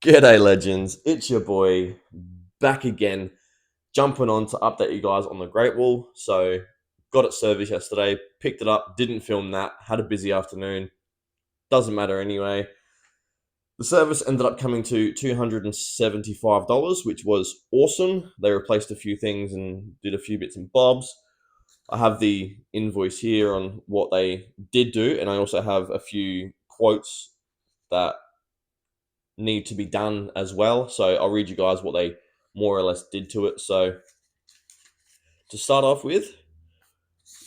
G'day, legends. It's your boy back again, jumping on to update you guys on the Great Wall. So, got it serviced yesterday, picked it up, didn't film that, had a busy afternoon. Doesn't matter anyway. The service ended up coming to $275, which was awesome. They replaced a few things and did a few bits and bobs. I have the invoice here on what they did do, and I also have a few quotes that need to be done as well. So I'll read you guys what they more or less did to it. So to start off with,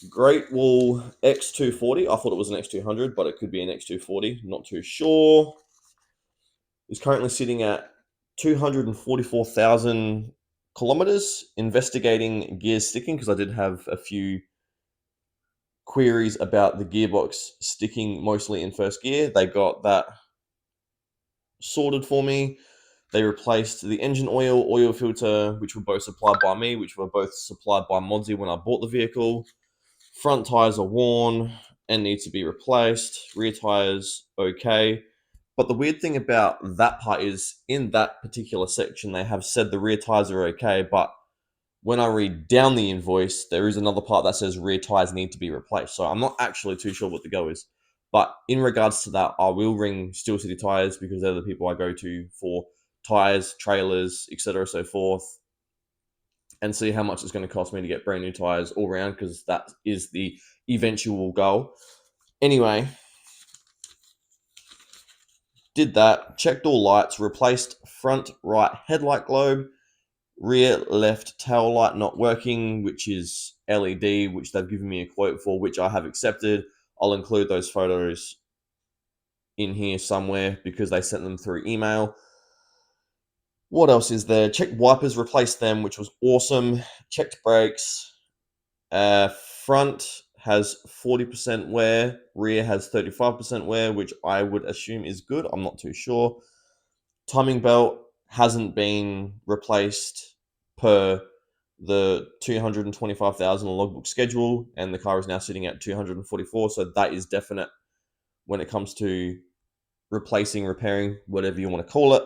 Great Wall X240. I thought it was an X200, but it could be an X240. Not too sure. Is currently sitting at 244,000 kilometers. Investigating gears sticking because I did have a few queries about the gearbox sticking mostly in first gear. They got that sorted for me. They replaced the engine oil filter, which were both supplied by me, which were both supplied by Modsy when I bought the vehicle. Front tires are worn and need to be replaced. Rear tires, okay. But the weird thing about that part is in that particular section, they have said the rear tires are okay, but when I read down the invoice, there is another part that says rear tires need to be replaced. So I'm not actually too sure what the go is. But in regards to that, I will ring Steel City Tires because they're the people I go to for tires, trailers, etc., so forth, and see how much it's going to cost me to get brand new tires all around because that is the eventual goal. Anyway, did that, checked all lights, replaced front right headlight globe, rear left tail light not working, which is LED, which they've given me a quote for, which I have accepted. I'll include those photos in here somewhere because they sent them through email. What else is there? Checked wipers, replaced them, which was awesome. Checked brakes. Front has 40% wear. Rear has 35% wear, which I would assume is good. I'm not too sure. Timing belt hasn't been replaced per the 225,000 logbook schedule, and the car is now sitting at 244. So that is definite when it comes to replacing, repairing, whatever you want to call it.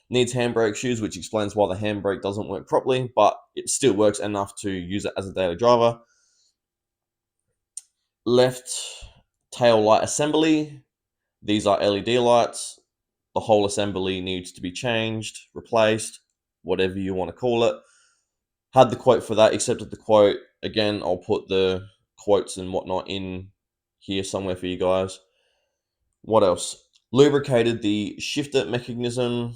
Needs handbrake shoes, which explains why the handbrake doesn't work properly, but it still works enough to use it as a daily driver. Left tail light assembly. These are LED lights. The whole assembly needs to be changed, replaced, whatever you want to call it. Had the quote for that, accepted the quote. Again, I'll put the quotes and whatnot in here somewhere for you guys. What else? Lubricated the shifter mechanism.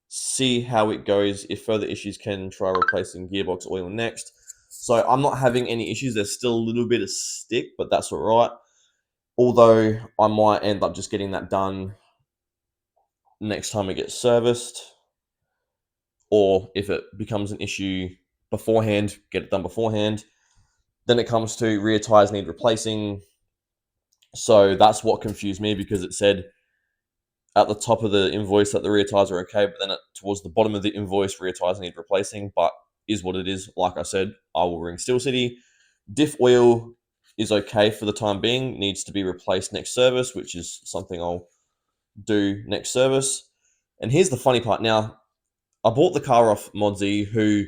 See how it goes. If further issues, can try replacing gearbox oil next. So I'm not having any issues. There's still a little bit of stick, but that's all right. Although I might end up just getting that done next time it gets serviced. Or if it becomes an issue beforehand, get it done beforehand. Then it comes to rear tires need replacing. So that's what confused me because it said at the top of the invoice that the rear tires are okay, but then towards the bottom of the invoice, rear tires need replacing, but is what it is. Like I said, I will ring Steel City. Diff oil is okay for the time being, needs to be replaced next service, which is something I'll do next service. And here's the funny part. Now, I bought the car off Modsy, who,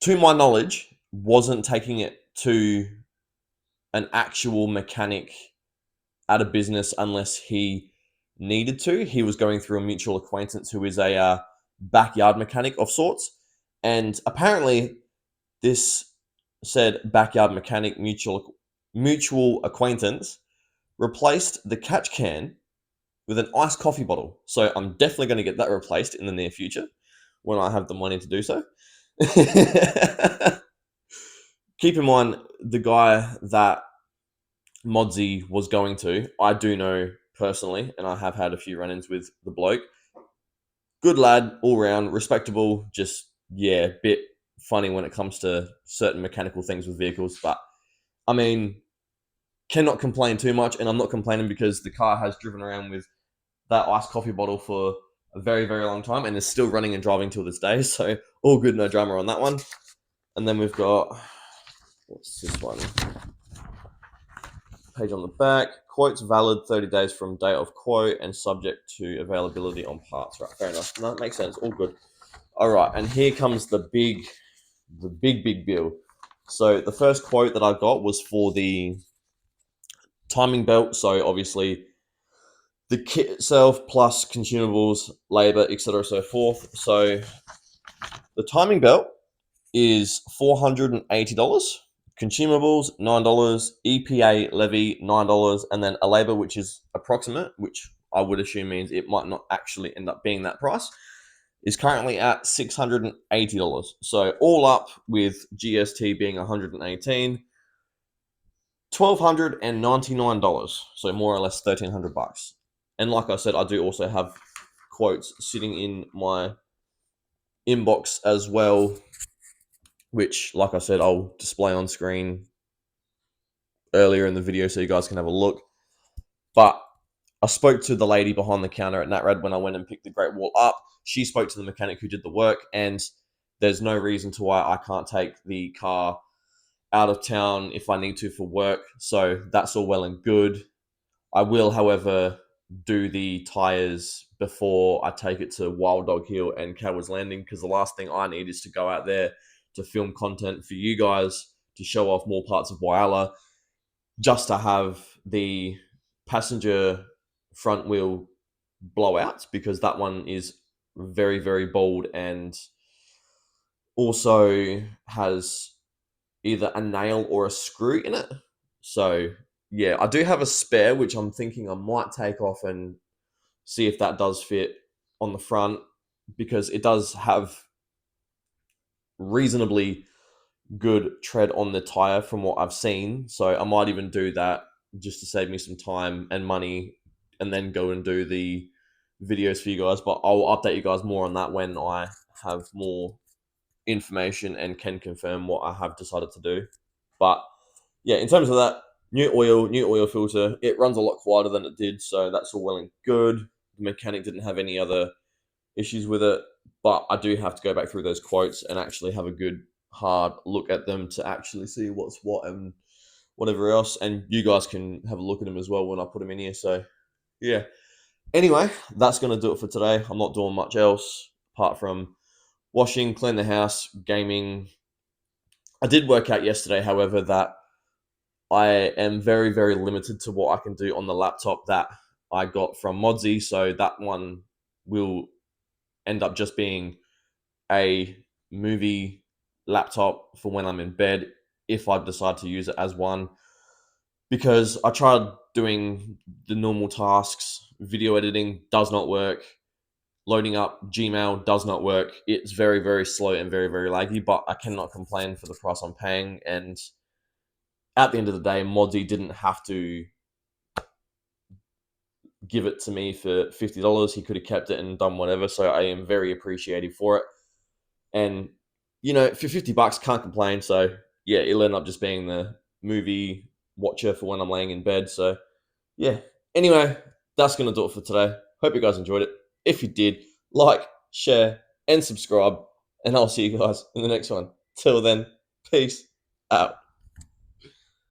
to my knowledge, wasn't taking it to an actual mechanic at a business unless he needed to. He was going through a mutual acquaintance who is a backyard mechanic of sorts. And apparently this said backyard mechanic mutual acquaintance replaced the catch can with an iced coffee bottle. So I'm definitely going to get that replaced in the near future when I have the money to do so. Keep in mind, the guy that Modsy was going to, I do know personally, and I have had a few run-ins with the bloke. Good lad, all round, respectable, just, yeah, bit funny when it comes to certain mechanical things with vehicles. But, I mean, cannot complain too much, and I'm not complaining because the car has driven around with that iced coffee bottle for a very, very long time and is still running and driving till this day. So, all good, no drama on that one. And then we've got, what's this one? page on the back. Quotes valid 30 days from date of quote and subject to availability on parts. Right, fair enough. No, that makes sense. All good. All right, and here comes the big bill. So the first quote that I got was for the timing belt. So obviously the kit itself plus consumables, labor, etc., so forth. So the timing belt is $480. Consumables $9, EPA levy $9, and then a labor, which is approximate, which I would assume means it might not actually end up being that price, is currently at $680. So all up with GST being $118, $1,299. So more or less $1,300. And like I said, I do also have quotes sitting in my inbox as well, which, like I said, I'll display on screen earlier in the video so you guys can have a look. But I spoke to the lady behind the counter at NatRad when I went and picked the Great Wall up. She spoke to the mechanic who did the work, and there's no reason to why I can't take the car out of town if I need to for work. So that's all well and good. I will, however, do the tires before I take it to Wild Dog Hill and Cowboys Landing, because the last thing I need is to go out there to film content for you guys to show off more parts of Whyalla, just to have the passenger front wheel blowout, because that one is very, very bold and also has either a nail or a screw in it. So yeah, I do have a spare, which I'm thinking I might take off and see if that does fit on the front, because it does have reasonably good tread on the tire from what I've seen. So I might even do that just to save me some time and money, and then go and do the videos for you guys. But I'll update you guys more on that when I have more information and can confirm what I have decided to do. But yeah, in terms of that, new oil filter, it runs a lot quieter than it did, so that's all well and good. The mechanic didn't have any other issues with it, but I do have to go back through those quotes and actually have a good hard look at them to actually see what's what and whatever else. And you guys can have a look at them as well when I put them in here. So yeah. Anyway, that's going to do it for today. I'm not doing much else apart from washing, clean the house, gaming. I did work out yesterday, however, that I am very, very limited to what I can do on the laptop that I got from Modsy. So that one will end up just being a movie laptop for when I'm in bed, if I decide to use it as one. Because I tried doing the normal tasks, video editing does not work. Loading up Gmail does not work. It's very, very slow and very, very laggy, but I cannot complain for the price I'm paying. And at the end of the day, Modsy didn't have to give it to me for $50. He could have kept it and done whatever. So I am very appreciative for it. And, you know, for $50, can't complain. So yeah, it'll end up just being the movie watcher for when I'm laying in bed. So yeah. Anyway, that's going to do it for today. Hope you guys enjoyed it. If you did, like, share, and subscribe. And I'll see you guys in the next one. Till then, peace out.